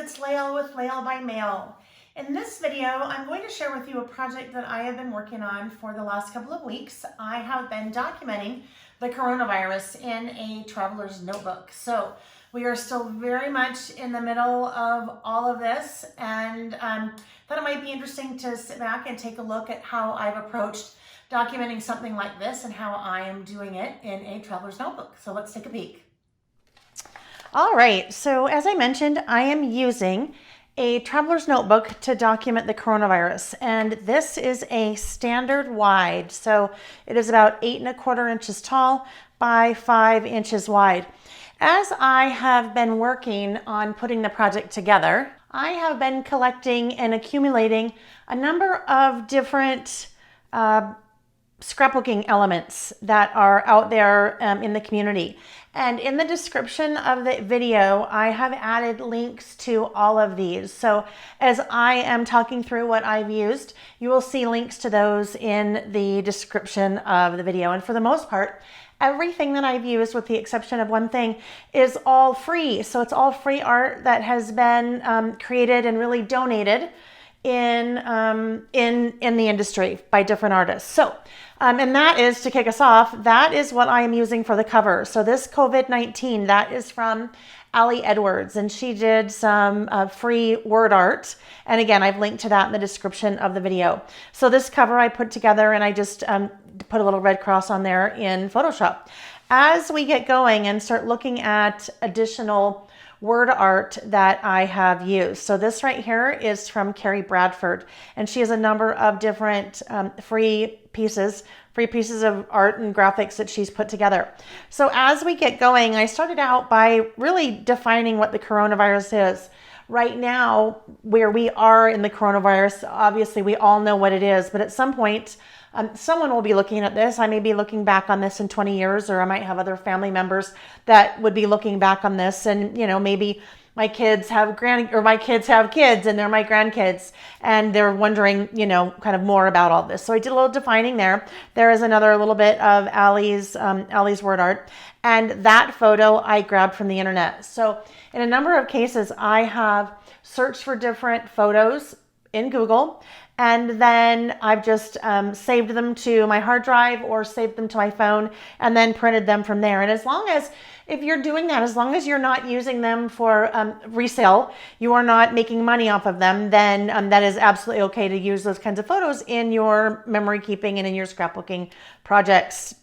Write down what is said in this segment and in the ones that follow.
it's Lael with Lael by Mail. In this video, I'm going to share with you a project that I have been working on for the last couple of weeks. I have been documenting the coronavirus in a traveler's notebook. So we are still very much in the middle of all of this, and thought it might be interesting to sit back and take a look at how I've approached documenting something like this and how I am doing it in a traveler's notebook. So let's take a peek. All right, so as I mentioned, I am using a traveler's notebook to document the coronavirus, and this is a standard wide. So it is about 8¼ inches tall by 5 inches wide. As I have been working on putting the project together, I have been collecting and accumulating a number of different scrapbooking elements that are out there in the community. And in the description of the video, I have added links to all of these. So as I am talking through what I've used, you will see links to those in the description of the video. And for the most part, everything that I've used, with the exception of one thing, is all free. So it's all free art that has been created and really donated in the industry by different artists. So, and that is, to kick us off, that is what I am using for the cover. So this COVID-19, that is from Ali Edwards, and she did some free word art. And again, I've linked to that in the description of the video. So this cover I put together, and I just put a little red cross on there in Photoshop. As we get going and start looking at additional word art that I have used. So this right here is from Carrie Bradford, and she has a number of different free pieces of art and graphics that she's put together. So as we get going, I started out by really defining what the coronavirus is. Right now, where we are in the coronavirus, obviously we all know what it is, but at some point, someone will be looking at this. I may be looking back on this in 20 years, or I might have other family members that would be looking back on this. And, you know, maybe my kids have my kids have kids, and they're my grandkids, and they're wondering, you know, kind of more about all this. So I did a little defining there. There is another little bit of Ali's word art, and that photo I grabbed from the internet. So in a number of cases, I have searched for different photos in Google, and then I've just saved them to my hard drive or saved them to my phone and then printed them from there. And as long as, if you're doing that, as long as you're not using them for resale, you are not making money off of them, then that is absolutely okay to use those kinds of photos in your memory keeping and in your scrapbooking projects.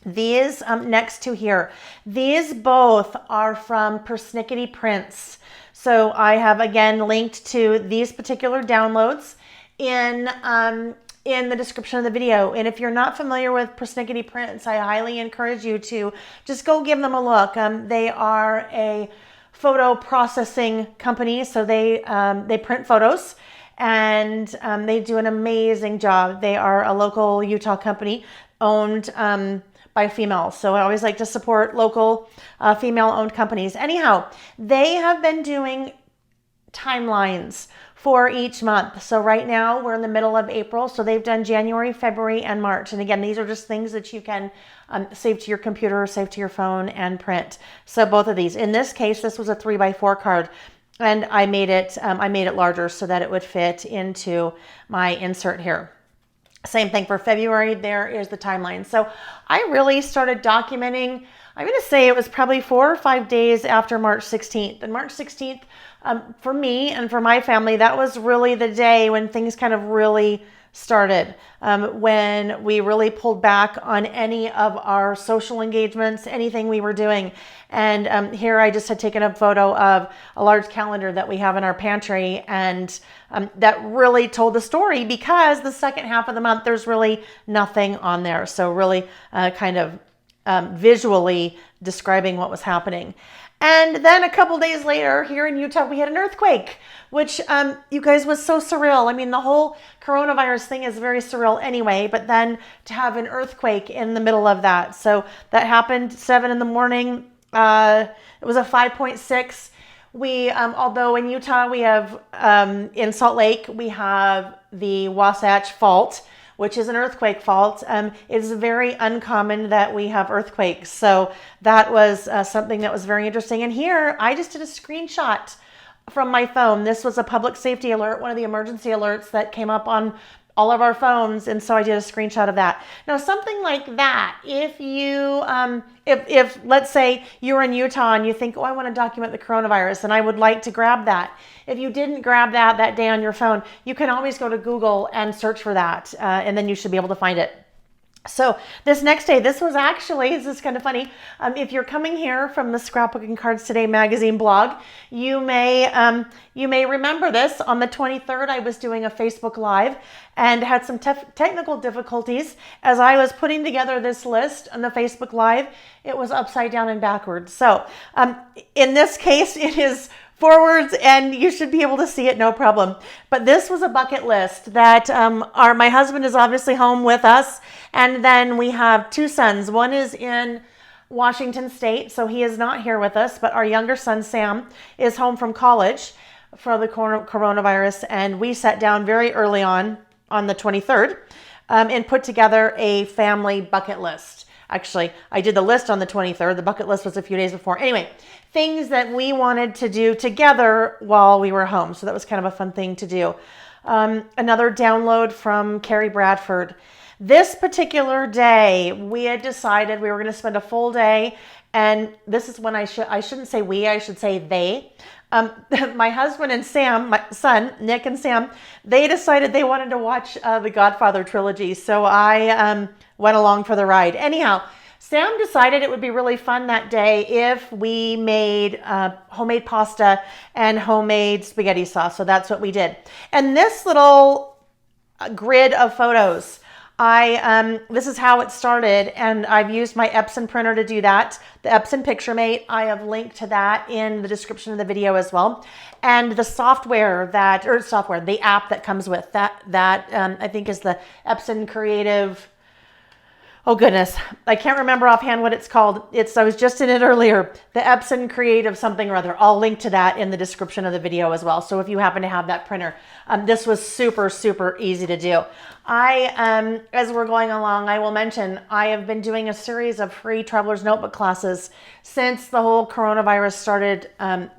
These next to here, these both are from Persnickety Prints. So I have again linked to these particular downloads in the description of the video. And if you're not familiar with Persnickety Prints, I highly encourage you to just go give them a look. They are a photo processing company, so they print photos, and they do an amazing job. They are a local Utah company owned by females. So I always like to support local female-owned companies. Anyhow, they have been doing timelines for each month. So right now we're in the middle of April. So they've done January, February, and March. And again, these are just things that you can save to your computer, save to your phone, and print. So both of these. In this case, this was a 3x4 card, and I made it larger so that it would fit into my insert here. Same thing for February. There is the timeline. So I really started documenting, I'm going to say it was probably 4 or 5 days after March 16th. And March 16th, for me and for my family, that was really the day when things kind of really started, when we really pulled back on any of our social engagements, anything we were doing. And here I just had taken a photo of a large calendar that we have in our pantry, and that really told the story, because the second half of the month, there's really nothing on there. So really kind of visually describing what was happening. And then a couple days later, here in Utah, we had an earthquake, which you guys, was so surreal. I mean, the whole coronavirus thing is very surreal anyway, but then to have an earthquake in the middle of that. So that happened 7 in the morning. It was a 5.6. We, although in Utah, we have, in Salt Lake, we have the Wasatch Fault, which is an earthquake fault. It is very uncommon that we have earthquakes. So that was something that was very interesting. And here I just did a screenshot from my phone. This was a public safety alert, one of the emergency alerts that came up on all of our phones, and so I did a screenshot of that. Now, something like that, if you, if let's say you're in Utah and you think, oh, I want to document the coronavirus and I would like to grab that. If you didn't grab that day on your phone, you can always go to Google and search for that, and then you should be able to find it. So this next day, this is kind of funny. If you're coming here from the Scrapbooking Cards Today magazine blog, you may remember this. On the 23rd, I was doing a Facebook Live and had some technical difficulties as I was putting together this list on the Facebook Live. It was upside down and backwards. So in this case, it is forwards, and you should be able to see it, no problem. But this was a bucket list that my husband is obviously home with us, and then we have two sons. One is in Washington State, so he is not here with us, but our younger son, Sam, is home from college for the coronavirus, and we sat down very early on the 23rd and put together a family bucket list. Actually, I did the list on the 23rd. The bucket list was a few days before. Anyway, things that we wanted to do together while we were home. So that was kind of a fun thing to do. Another download from Carrie Bradford. This particular day, we had decided we were going to spend a full day. And this is when I shouldn't say we, I should say they. My husband and Sam, my son, Nick and Sam, they decided they wanted to watch the Godfather trilogy. So I went along for the ride. Anyhow, Sam decided it would be really fun that day if we made homemade pasta and homemade spaghetti sauce. So that's what we did. And this little grid of photos, this is how it started, and I've used my Epson printer to do that. The Epson PictureMate, I have linked to that in the description of the video as well. And the the app that comes with that, I think is the Epson Creative. Oh goodness, I can't remember offhand what it's called. I was just in it earlier. The Epson Creative something or other. I'll link to that in the description of the video as well. So if you happen to have that printer, this was super, super easy to do. As we're going along, I will mention I have been doing a series of free Traveler's Notebook classes since the whole coronavirus started,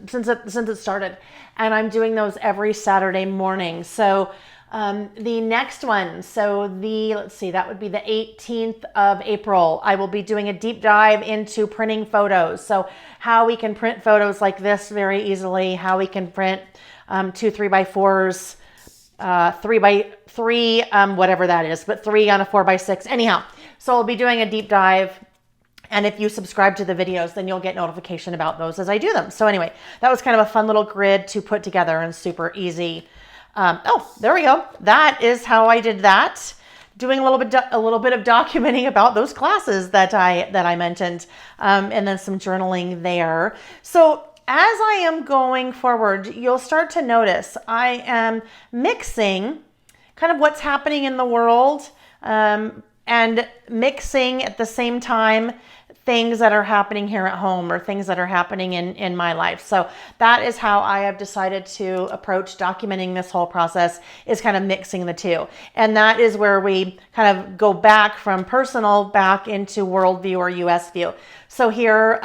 since it started, and I'm doing those every Saturday morning. So the next one, that would be the 18th of April. I will be doing a deep dive into printing photos. So how we can print photos like this very easily, how we can print 2 3x4s, 3x3, whatever that is, but 3 on a 4x6. Anyhow, so I'll be doing a deep dive. And if you subscribe to the videos, then you'll get notification about those as I do them. So anyway, that was kind of a fun little grid to put together and super easy. There we go. That is how I did that. Doing a little bit of documenting about those classes that I mentioned, and then some journaling there. So as I am going forward, you'll start to notice I am mixing kind of what's happening in the world, and mixing at the same time things that are happening here at home or things that are happening in my life. So that is how I have decided to approach documenting this whole process, is kind of mixing the two. And that is where we kind of go back from personal back into worldview or US view. So here,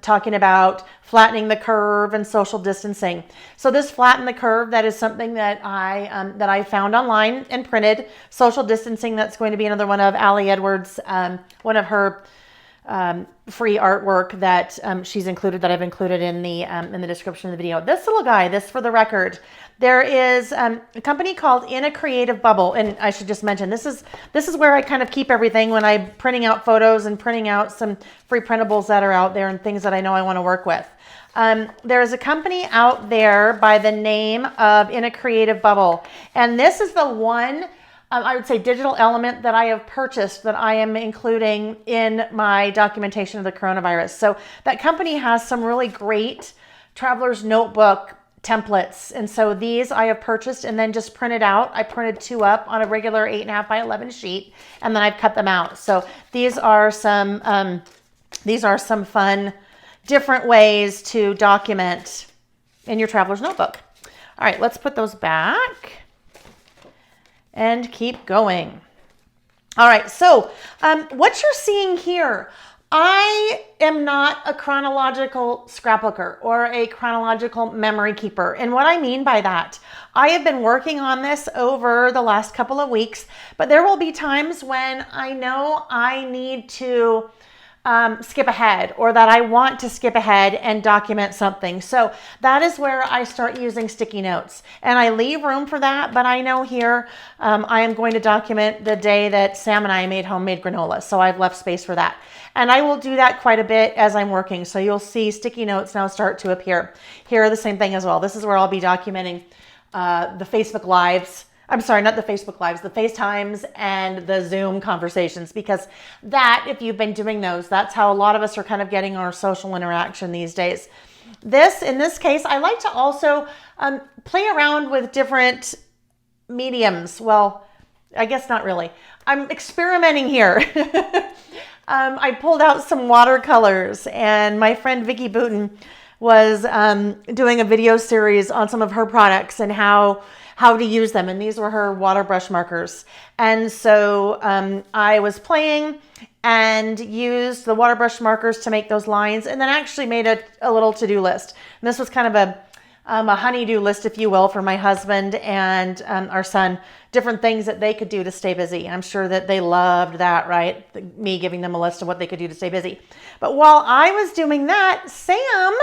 talking about flattening the curve and social distancing. So this flatten the curve, that is something that I found online and printed. Social distancing, that's going to be another one of Allie Edwards, one of her free artwork that she's included, that I've included in the description of the video. This little guy, this for the record, there is a company called In a Creative Bubble, and I should just mention this is where I kind of keep everything when I'm printing out photos and printing out some free printables that are out there and things that I know I want to work with. There is a company out there by the name of In a Creative Bubble, and this is the one I would say digital element that I have purchased that I am including in my documentation of the coronavirus. So that company has some really great traveler's notebook templates. And so these I have purchased and then just printed out. I printed 2 up on a regular 8.5 by 11 sheet, and then I've cut them out. So these are some fun, different ways to document in your traveler's notebook. All right, let's put those back and keep going. All right, so what you're seeing here, I am not a chronological scrapbooker or a chronological memory keeper. And what I mean by that, I have been working on this over the last couple of weeks, but there will be times when I know I need to skip ahead, or that I want to skip ahead and document something. So that is where I start using sticky notes, and I leave room for that. But I know here I am going to document the day that Sam and I made homemade granola. So I've left space for that. And I will do that quite a bit as I'm working. So you'll see sticky notes now start to appear. Here are the same thing as well. This is where I'll be documenting the Facebook Lives. I'm sorry, not the Facebook Lives, the FaceTimes and the Zoom conversations, because that, if you've been doing those, that's how a lot of us are kind of getting our social interaction these days. In this case, I like to also play around with different mediums. Well, I guess not really. I'm experimenting here. I pulled out some watercolors, and my friend Vicki Booten was doing a video series on some of her products and how to use them. And these were her water brush markers. And so I was playing and used the water brush markers to make those lines, and then actually made a little to-do list. And this was kind of a honey-do list, if you will, for my husband and our son, different things that they could do to stay busy. I'm sure that they loved that, right? Me giving them a list of what they could do to stay busy. But while I was doing that, Sam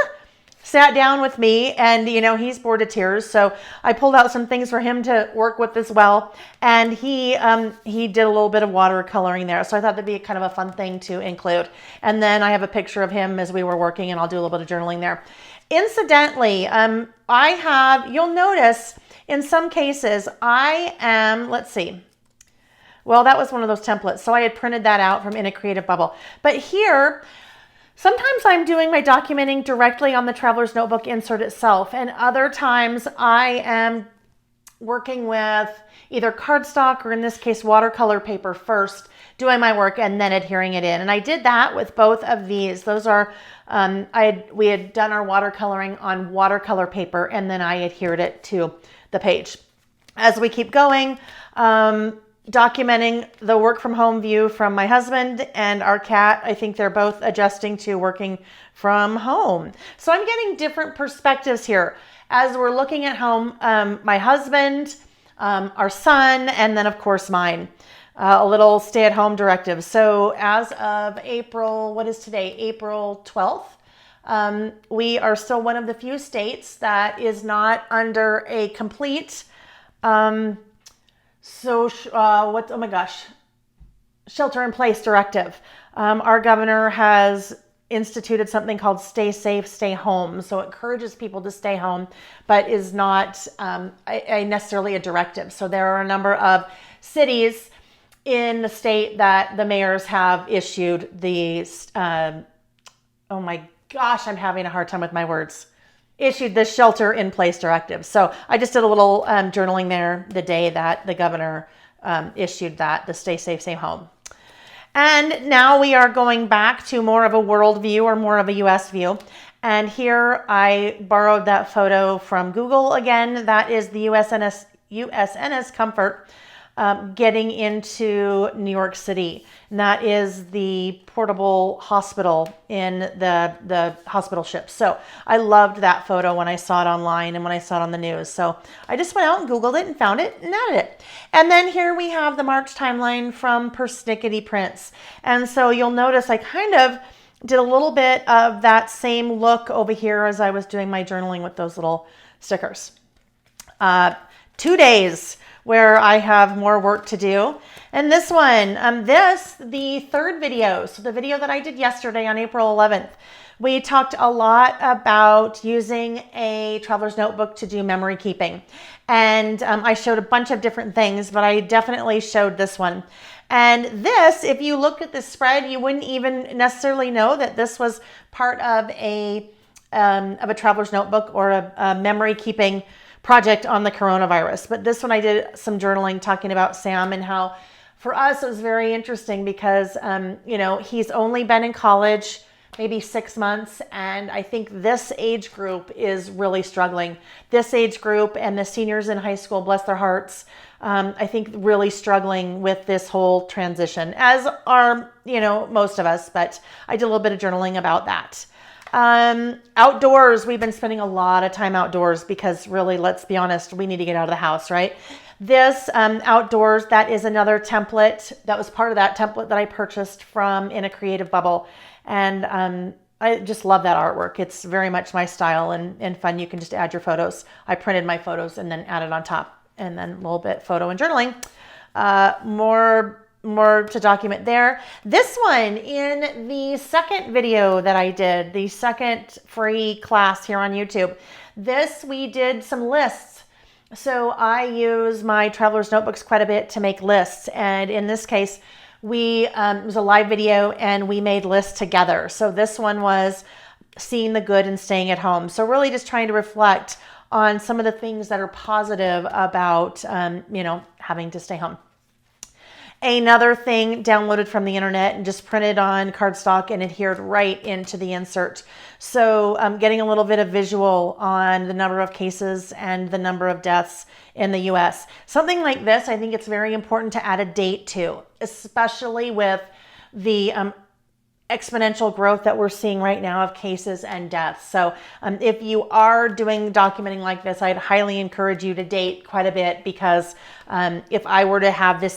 sat down with me, and he's bored to tears, so I pulled out some things for him to work with as well, and he did a little bit of watercoloring there, so I thought that'd be kind of a fun thing to include. And then I have a picture of him as we were working, and I'll do a little bit of journaling there. Incidentally, you'll notice in some cases let's see. Well, that was one of those templates, so I had printed that out from In a Creative Bubble. But here, sometimes I'm doing my documenting directly on the Traveler's Notebook insert itself, and other times I am working with either cardstock or, in this case, watercolor paper first, doing my work and then adhering it in. And I did that with both of these. Those are, we had done our watercoloring on watercolor paper, and then I adhered it to the page. As we keep going, documenting the work from home view from my husband and our cat. I think they're both adjusting to working from home. So I'm getting different perspectives here as we're looking at home. My husband, our son, and then of course mine. A little stay-at-home directive. So as of April, what is today? April 12th. We are still one of the few states that is not under a complete shelter-in-place directive. Our governor has instituted something called Stay Safe, Stay Home. So it encourages people to stay home, but is not necessarily a directive. So there are a number of cities in the state that the mayors have issued these, oh my gosh, I'm having a hard time with my words, issued the shelter-in-place directive. So I just did a little journaling there the day that the governor issued that, the Stay Safe, Stay Home. And now we are going back to more of a world view, or more of a US view. And here I borrowed that photo from Google again. That is the USNS Comfort getting into New York City. And that is the portable hospital in the hospital ship. So I loved that photo when I saw it online and when I saw it on the news. So I just went out and Googled it and found it and added it. And then here we have the March timeline from Persnickety Prints. And so you'll notice I kind of did a little bit of that same look over here as I was doing my journaling with those little stickers. 2 days where I have more work to do. And this one, the third video, so the video that I did yesterday on April 11th, we talked a lot about using a traveler's notebook to do memory keeping. And I showed a bunch of different things, but I definitely showed this one. And this, if you looked at the spread, you wouldn't even necessarily know that this was part of a traveler's notebook or a memory keeping project on the coronavirus. But this one I did some journaling talking about Sam and how for us it was very interesting because, he's only been in college maybe 6 months. And I think this age group is really struggling. This age group and the seniors in high school, bless their hearts, I think really struggling with this whole transition, as are, most of us, but I did a little bit of journaling about that. Outdoors, we've been spending a lot of time outdoors because really, let's be honest, we need to get out of the house, right? This outdoors, that is another template. That was part of that template that I purchased from In a Creative Bubble. And I just love that artwork. It's very much my style and fun. You can just add your photos. I printed my photos and then added on top, and then a little bit photo and journaling. More to document there. This one in the second video that I did, the second free class here on YouTube, we did some lists. So I use my traveler's notebooks quite a bit to make lists. And in this case, it was a live video and we made lists together. So this one was seeing the good and staying at home. So really just trying to reflect on some of the things that are positive about, having to stay home. Another thing downloaded from the internet and just printed on cardstock and adhered right into the insert. So getting a little bit of visual on the number of cases and the number of deaths in the US. Something like this, I think it's very important to add a date to, especially with the exponential growth that we're seeing right now of cases and deaths. So if you are doing documenting like this, I'd highly encourage you to date quite a bit, because if I were to have this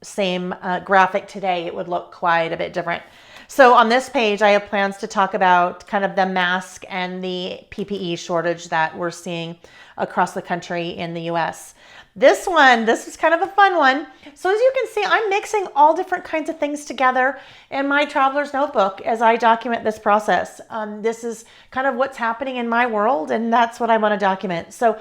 same graphic today, it would look quite a bit different. So on this page, I have plans to talk about kind of the mask and the PPE shortage that we're seeing across the country in the US. This is kind of a fun one. So as you can see, I'm mixing all different kinds of things together in my traveler's notebook as I document this process. This is kind of what's happening in my world, and that's what I want to document. So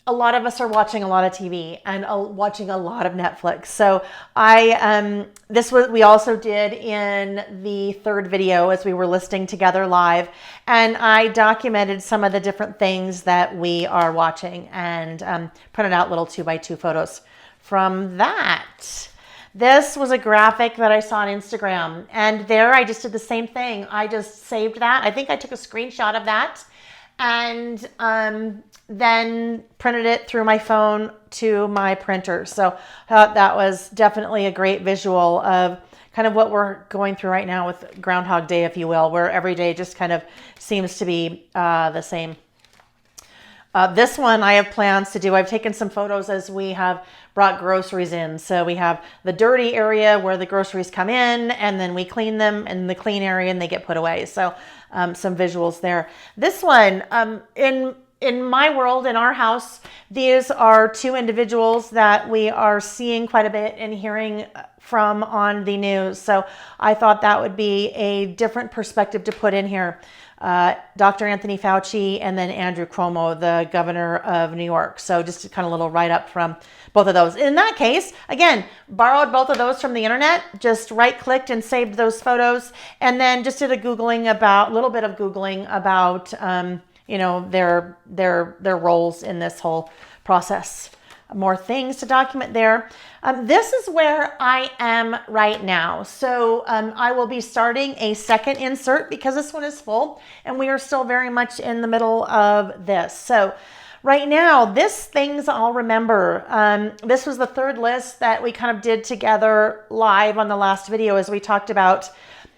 a lot of us are watching a lot of TV and watching a lot of Netflix. So we also did in the third video as we were listing together live, and I documented some of the different things that we are watching and printed out little 2x2 photos from that. This was a graphic that I saw on Instagram, and there I just did the same thing. I just saved that. I think I took a screenshot of that and then printed it through my phone to my printer. So that was definitely a great visual of kind of what we're going through right now with Groundhog Day, if you will, where every day just kind of seems to be the same. This one I have plans to do. I've taken some photos as we have brought groceries in. So we have the dirty area where the groceries come in, and then we clean them in the clean area and they get put away. So some visuals there. This one, in my world, in our house, these are two individuals that we are seeing quite a bit and hearing from on the news. So I thought that would be a different perspective to put in here. Dr. Anthony Fauci and then Andrew Cuomo, the governor of New York. So just a kind of little write-up from both of those. In that case, again, borrowed both of those from the internet, just right-clicked and saved those photos, and then just did a little bit of Googling about their roles in this whole process. More things to document there. This is where I am right now. So I will be starting a second insert because this one is full and we are still very much in the middle of this. So right now, this things I'll remember. This was the third list that we kind of did together live on the last video as we talked about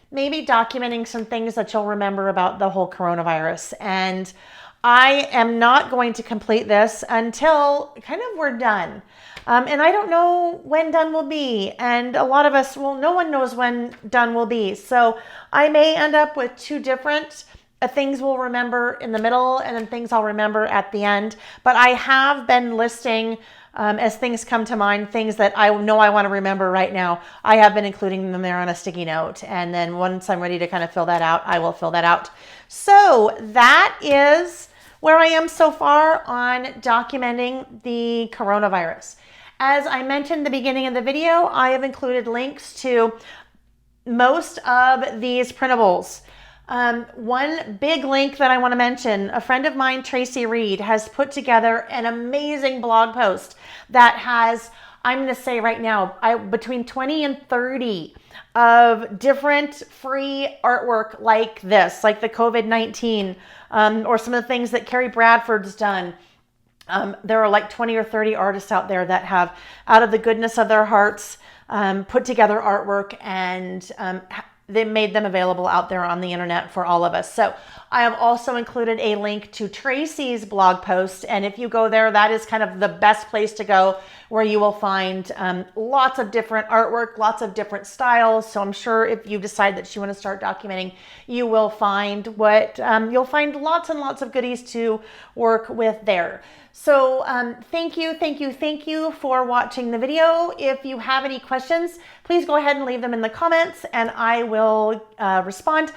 maybe documenting some things that you'll remember about the whole coronavirus. And I am not going to complete this until kind of we're done. And I don't know when done will be. And a lot of us, no one knows when done will be. So I may end up with two different things we'll remember in the middle and then things I'll remember at the end. But I have been listing as things come to mind, things that I know I want to remember right now. I have been including them there on a sticky note. And then once I'm ready to kind of fill that out, I will fill that out. So that is where I am so far on documenting the coronavirus. As I mentioned at the beginning of the video, I have included links to most of these printables. One big link that I want to mention, a friend of mine, Tracy Reed, has put together an amazing blog post that has, I'm going to say right now, between 20 and 30 of different free artwork like this, like the COVID-19, or some of the things that Carrie Bradford's done. There are like 20 or 30 artists out there that have, out of the goodness of their hearts, put together artwork, and they made them available out there on the internet for all of us. So I have also included a link to Tracy's blog post. And if you go there, that is kind of the best place to go, where you will find lots of different artwork, lots of different styles. So I'm sure if you decide that you want to start documenting, you will find you'll find lots and lots of goodies to work with there. So thank you for watching the video. If you have any questions, please go ahead and leave them in the comments and I will respond.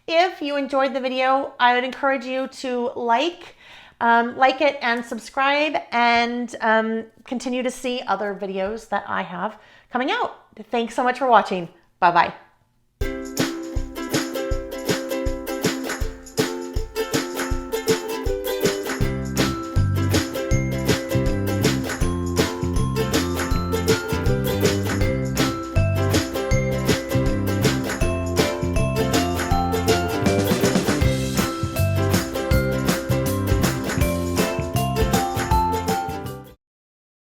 If you enjoyed the video, I would encourage you to like it and subscribe, and continue to see other videos that I have coming out. Thanks so much for watching. Bye-bye.